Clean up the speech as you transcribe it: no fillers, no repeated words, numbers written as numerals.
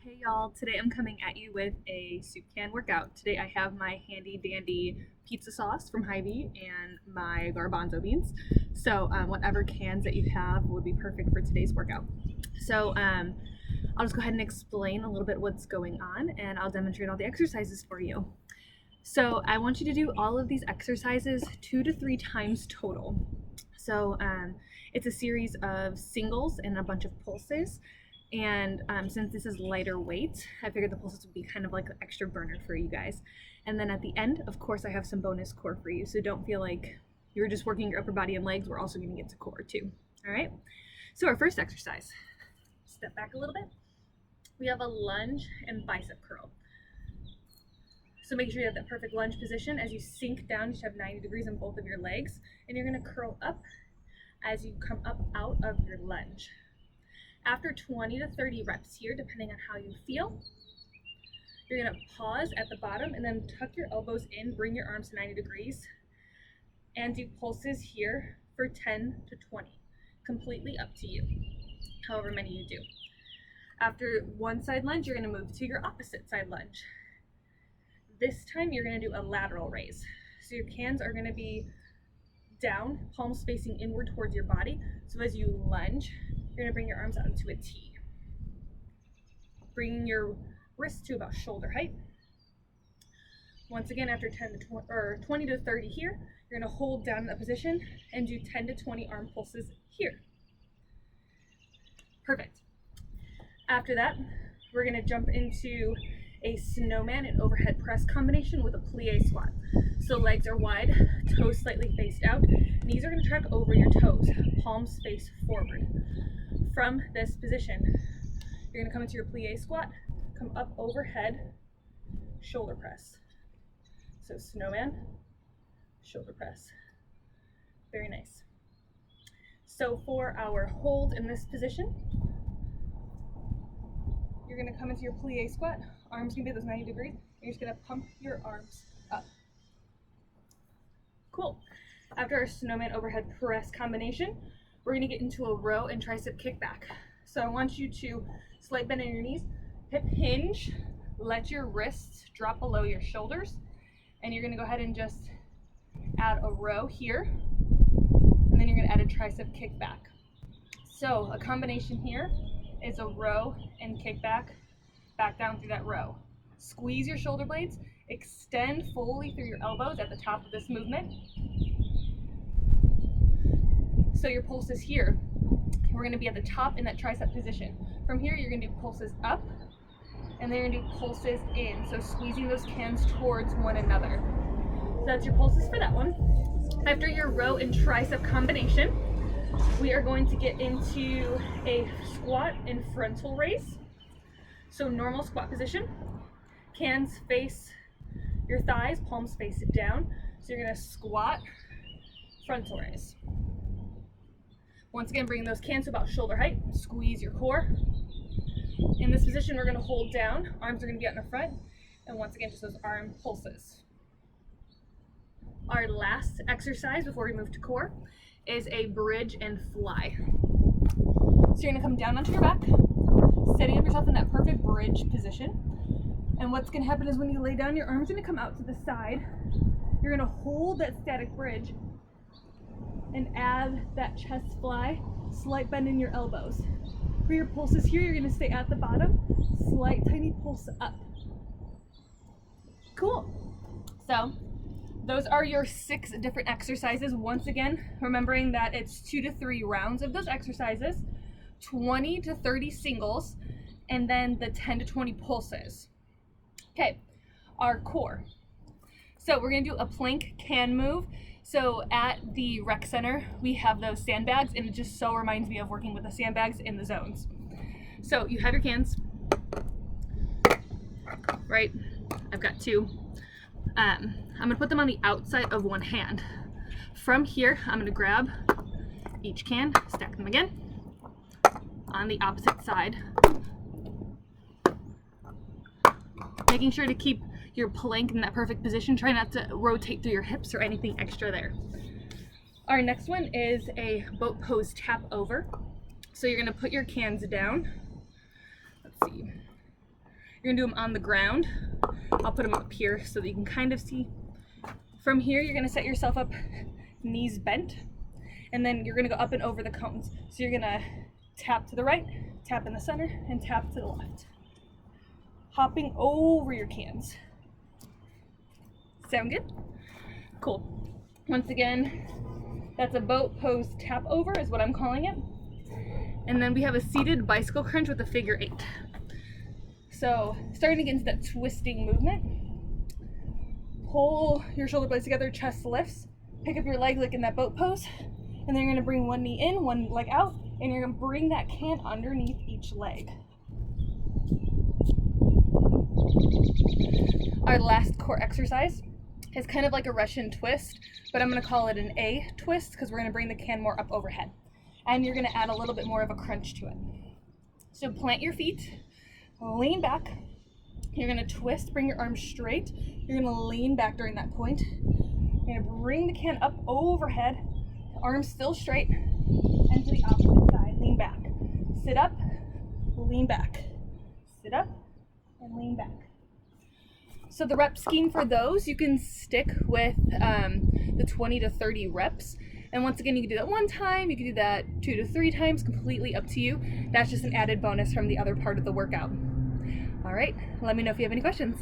Hey y'all, today I'm coming at you with a soup can workout. Today I have my handy dandy pizza sauce from Hy-Vee and my garbanzo beans. So whatever cans that you have would be perfect for today's workout. So I'll just go ahead and explain a little bit what's going on and I'll demonstrate all the exercises for you. So I want you to do all of these exercises 2 to 3 times total. So it's a series of singles and a bunch of pulses. And since this is lighter weight, I figured the pulses would be kind of like an extra burner for you guys. And then at the end, of course, I have some bonus core for you. So don't feel like you're just working your upper body and legs. We're also going to get to core too. All right. So our first exercise, step back a little bit. We have a lunge and bicep curl. So make sure you have that perfect lunge position. As you sink down, you should have 90 degrees on both of your legs. And you're going to curl up as you come up out of your lunge. After 20 to 30 reps here, depending on how you feel, you're gonna pause at the bottom and then tuck your elbows in, bring your arms to 90 degrees, and do pulses here for 10 to 20. Completely up to you, however many you do. After one side lunge, you're gonna move to your opposite side lunge. This time, you're gonna do a lateral raise. So your cans are gonna be down, palms facing inward towards your body. So as you lunge, you're going to bring your arms out into a T. Bringing your wrists to about shoulder height. Once again, after 20 to 30 here, you're going to hold down in that position and do 10 to 20 arm pulses here. Perfect. After that, we're going to jump into a snowman and overhead press combination with a plie squat. So legs are wide, toes slightly faced out, knees are going to track over your toes, palms face forward. From this position, you're going to come into your plie squat, come up overhead, shoulder press. So snowman, shoulder press. Very nice. So for our hold in this position, you're going to come into your plie squat, arms going to be at those 90 degrees, and you're just going to pump your arms up. Cool. After our snowman overhead press combination, we're going to get into a row and tricep kickback. So I want you to slight bend in your knees, hip hinge, let your wrists drop below your shoulders, and you're going to go ahead and just add a row here, and then you're going to add a tricep kickback. So a combination here is a row and kickback, back down through that row. Squeeze your shoulder blades, extend fully through your elbows at the top of this movement. So your pulses here, we're going to be at the top in that tricep position. From here, you're going to do pulses up, and then you're going to do pulses in. So squeezing those cans towards one another. So that's your pulses for that one. After your row and tricep combination, we are going to get into a squat and frontal raise. So normal squat position, cans face your thighs, palms face down. So you're going to squat, frontal raise. Once again, bring those cans to about shoulder height, squeeze your core. In this position, we're going to hold down, arms are going to be out in the front, and once again, just those arm pulses. Our last exercise before we move to core is a bridge and fly. So you're going to come down onto your back, setting up yourself in that perfect bridge position. And what's going to happen is when you lay down, your arms are going to come out to the side. You're going to hold that static bridge and add that chest fly, slight bend in your elbows. For your pulses here, you're going to stay at the bottom, slight tiny pulse up. Cool. So those are your 6 different exercises. Once again, remembering that it's 2 to 3 rounds of those exercises, 20 to 30 singles, and then the 10 to 20 pulses. Okay, our core. So we're going to do a plank can move. So at the rec center, we have those sandbags, and it just so reminds me of working with the sandbags in the zones. So you have your cans, right? I've got 2. I'm gonna put them on the outside of one hand. From here, I'm gonna grab each can, stack them again on the opposite side. Making sure to keep your plank in that perfect position. Try not to rotate through your hips or anything extra there. Our next one is a boat pose tap over. So you're going to put your cans down. Let's see. You're gonna do them on the ground. I'll put them up here so that you can kind of see. From here, you're gonna set yourself up, knees bent, and then you're gonna go up and over the cones. So you're gonna tap to the right, tap in the center, and tap to the left. Hopping over your cans. Sound good? Cool. Once again, that's a boat pose tap over is what I'm calling it. And then we have a seated bicycle crunch with a figure 8. So starting to get into that twisting movement, pull your shoulder blades together, chest lifts, pick up your leg like in that boat pose, and then you're gonna bring one knee in, one leg out, and you're gonna bring that can underneath each leg. Our last core exercise is kind of like a Russian twist, but I'm gonna call it an A twist because we're gonna bring the can more up overhead. And you're gonna add a little bit more of a crunch to it. So plant your feet, lean back. You're gonna twist, bring your arms straight. You're gonna lean back during that point. You're gonna bring the can up overhead, arms still straight, and to the opposite side, lean back. Sit up, lean back. Sit up, and lean back. So the rep scheme for those, you can stick with the 20 to 30 reps. And once again, you can do that one time, you can do that 2 to 3 times, completely up to you. That's just an added bonus from the other part of the workout. All right, let me know if you have any questions.